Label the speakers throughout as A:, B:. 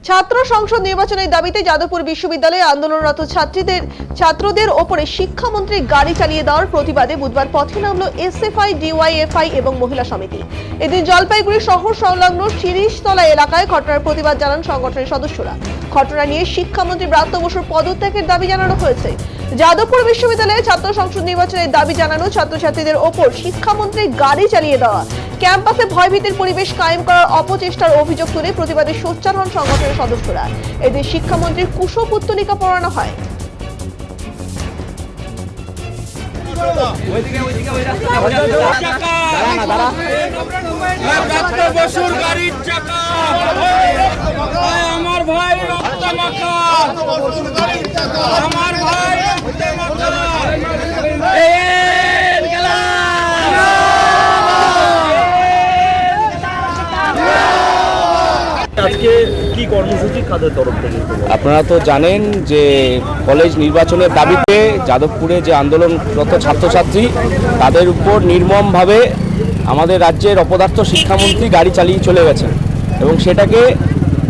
A: ছাত্র সংসদ নির্বাচনের দাবিতে যাদবপুর বিশ্ববিদ্যালয়ে আন্দোলনরত ছাত্রদের ওপরে শিক্ষামন্ত্রী গাড়ি চালিয়ে দেওয়ার প্রতিবাদে বুধবার পথে নামলো এসএফআই, ডিওয়াইএফআই এবং মহিলা সমিতি। এদিন জলপাইগুড়ি শহর সংলগ্ন শিরিষতলা এলাকায় ঘটনার প্রতিবাদ জানান সংগঠনের সদস্যরা। ঘটনা নিয়ে শিক্ষামন্ত্রী ব্রাত্য বসুর পদত্যাগের দাবি জানানো হয়েছে। যাদবপুর বিশ্ববিদ্যালয়ে ছাত্র সংসদ নির্বাচনের দাবি জানানো ছাত্রছাত্রীদের ওপর শিক্ষামন্ত্রী গাড়ি চালিয়ে দেওয়া, ক্যাম্পাসে ভয়ভীতির পরিবেশ কায়েম করার অপচেষ্টার অভিযোগ তুলে প্রতিবাদে সোচ্চার হন সংগঠনের সদস্যরা। এদের শিক্ষামন্ত্রীর কুশপুত্তলিকা পড়ানো হয়।
B: আমার ভাই রক্ত মাখা, আমার ভাই রক্ত মাখা।
C: আজকে কি কর্মসূচি কাদের তরফ থেকে?
D: আপনারা তো জানেন যে কলেজ নির্বাচনের দাবিতে যাদবপুরে যে আন্দোলনরত ছাত্রছাত্রী তাদের উপর নির্মমভাবে আমাদের রাজ্যের অপদার্থ শিক্ষামন্ত্রী গাড়ি চালিয়ে চলে গেছেন এবং সেটাকে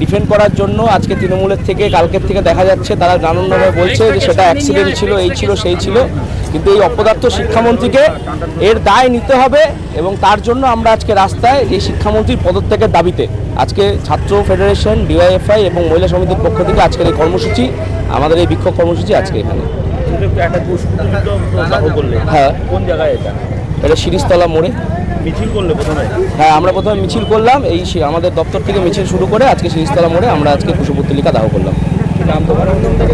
D: ডিফেন্ড করার জন্য আজকে তৃণমূলের থেকে কালকের থেকে দেখা যাচ্ছে তারা নানানভাবে বলছে যে সেটা অ্যাক্সিডেন্ট ছিল, এই ছিল সেই ছিল, কিন্তু এই অপদার্থ শিক্ষামন্ত্রীকে এর দায় নিতে হবে এবং তার জন্য আমরা আজকে রাস্তায় এই শিক্ষামন্ত্রীর পদত্যাগের দাবিতে আজকে ছাত্র ফেডারেশন, ডিওয়াইএফআই এবং মহিলা সমিতির পক্ষ থেকে আজকের এই কর্মসূচি, আমাদের এই বিক্ষোভ কর্মসূচি আজকে এখানে। হ্যাঁ,
C: কোন জায়গায় এটা?
D: এটা শিরিষতলা মোড়ে
C: মিছিল করলে প্রথমে?
D: হ্যাঁ, আমরা প্রথমে মিছিল করলাম, এই আমাদের দপ্তর থেকে মিছিল শুরু করে আজকে শিরিষতলা মোড়ে আমরা আজকে কুশপুত্তলিকা দাহ করলাম।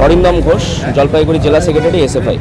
D: অরিন্দম ঘোষ, জলপাইগুড়ি জেলা সেক্রেটারি, এসএফআই।